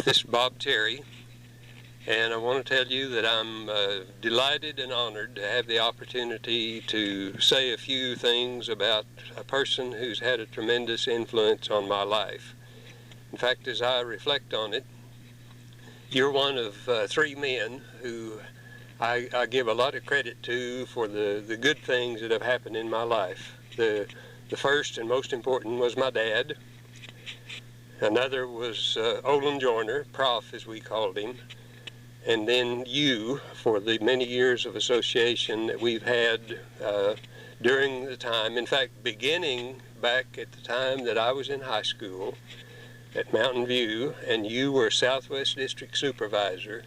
This is Bob Terry, and I want to tell you that I'm delighted and honored to have the opportunity to say a few things about a person who's had a tremendous influence on my life. In fact, as I reflect on it, you're one of three men who I give a lot of credit to for the good things that have happened in my life. The first and most important was my dad. Another was Olin Joyner, Prof as we called him, and then you for the many years of association that we've had during the time, in fact beginning back at the time that I was in high school at Mountain View, and you were Southwest District Supervisor,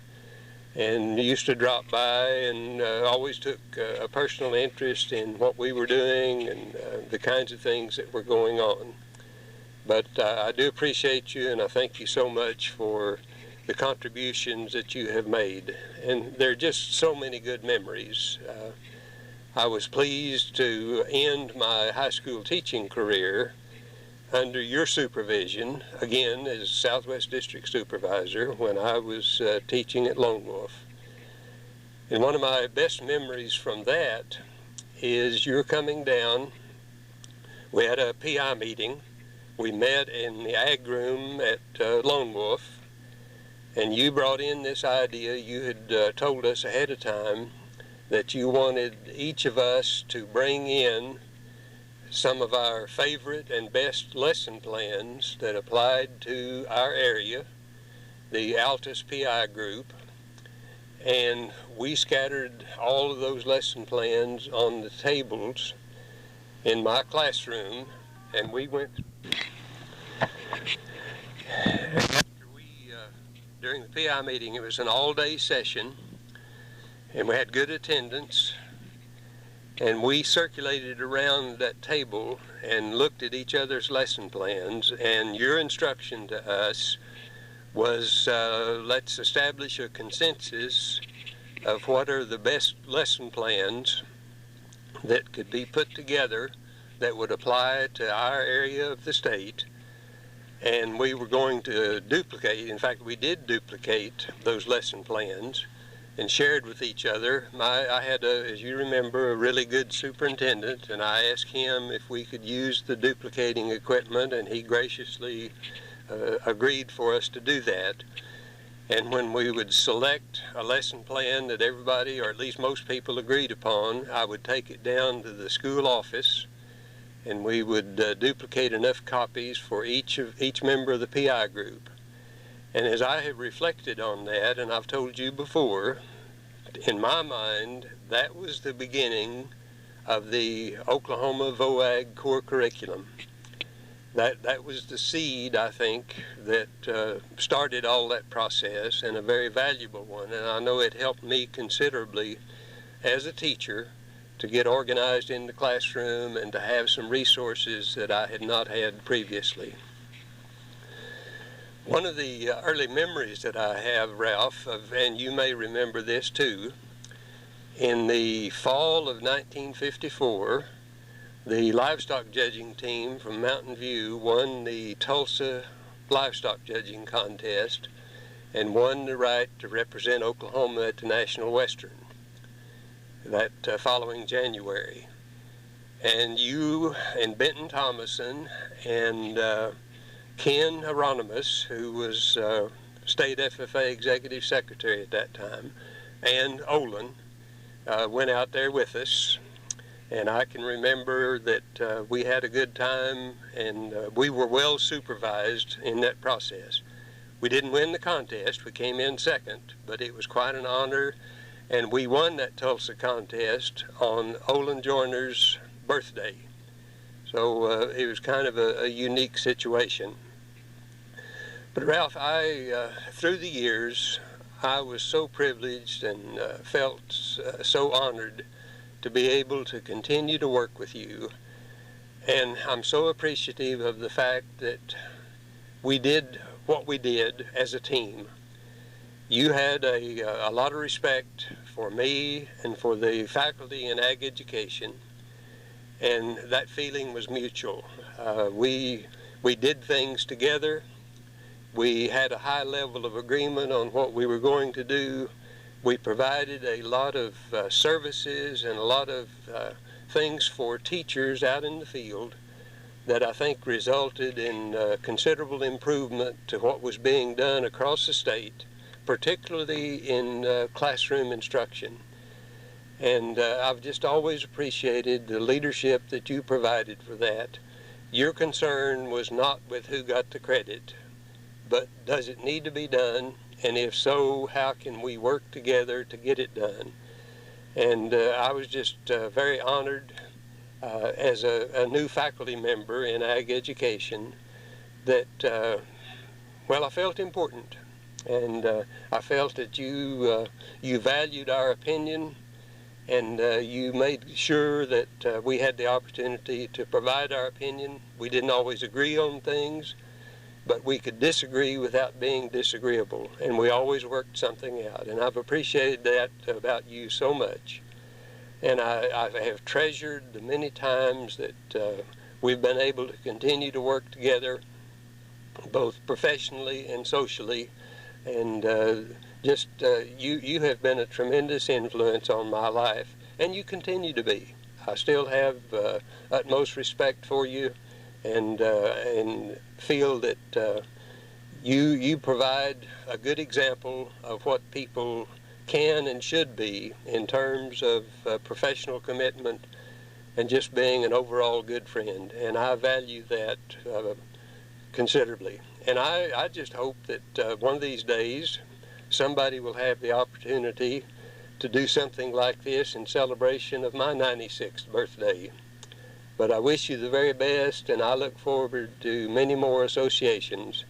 and you used to drop by and always took a personal interest in what we were doing and the kinds of things that were going on. But I do appreciate you, and I thank you so much for the contributions that you have made. And there are just so many good memories. I was pleased to end my high school teaching career under your supervision, again as Southwest District Supervisor, when I was teaching at Lone Wolf. And one of my best memories from that is you're coming down. We had a PI meeting. We met in the ag room at Lone Wolf, and you brought in this idea. You had told us ahead of time that you wanted each of us to bring in some of our favorite and best lesson plans that applied to our area, the Altus PI group, and we scattered all of those lesson plans on the tables in my classroom, and we went. During the PI meeting, it was an all-day session, and we had good attendance, and we circulated around that table and looked at each other's lesson plans, and your instruction to us was let's establish a consensus of what are the best lesson plans that could be put together that would apply to our area of the state. And we were going to duplicate, in fact we did duplicate those lesson plans and shared with each other. I had, as you remember, a really good superintendent, and I asked him if we could use the duplicating equipment, and he graciously agreed for us to do that. And when we would select a lesson plan that everybody, or at least most people, agreed upon, I would take it down to the school office, and we would duplicate enough copies for each member of the PI group. And as I have reflected on that, and I've told you before, in my mind, that was the beginning of the Oklahoma VOAG core curriculum. That was the seed, I think, that started all that process, and a very valuable one. And I know it helped me considerably as a teacher to get organized in the classroom and to have some resources that I had not had previously. One of the early memories that I have, Ralph, and you may remember this too, in the fall of 1954, the livestock judging team from Mountain View won the Tulsa livestock judging contest and won the right to represent Oklahoma at the National Western that following January. And you and Benton Thomason and Ken Hieronymus, who was State FFA Executive Secretary at that time, and Olin went out there with us. And I can remember that we had a good time, and we were well supervised in that process. We didn't win the contest, we came in second, but it was quite an honor, and we won that Tulsa contest on Olin Joyner's birthday. So it was kind of a unique situation. But Ralph, through the years, I was so privileged and felt so honored to be able to continue to work with you. And I'm so appreciative of the fact that we did what we did as a team. You had a lot of respect for me and for the faculty in ag education, and that feeling was mutual. We did things together, We had a high level of agreement on what we were going to do. We provided a lot of services and a lot of things for teachers out in the field that I think resulted in considerable improvement to what was being done across the state, particularly in classroom instruction. And I've just always appreciated the leadership that you provided for that. Your concern was not with who got the credit, but does it need to be done? And if so, how can we work together to get it done? And I was just very honored as a new faculty member in ag education that, well, I felt important. And I felt that you valued our opinion, and you made sure that we had the opportunity to provide our opinion. We didn't always agree on things, but we could disagree without being disagreeable, and we always worked something out. And I've appreciated that about you so much. And I have treasured the many times that we've been able to continue to work together, both professionally and socially. And you have been a tremendous influence on my life, and you continue to be. I still have utmost respect for you, and feel that you provide a good example of what people can and should be in terms of professional commitment and just being an overall good friend. And I value that considerably. And I just hope that one of these days somebody will have the opportunity to do something like this in celebration of my 96th birthday. But I wish you the very best, and I look forward to many more associations.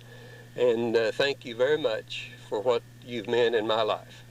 And thank you very much for what you've meant in my life.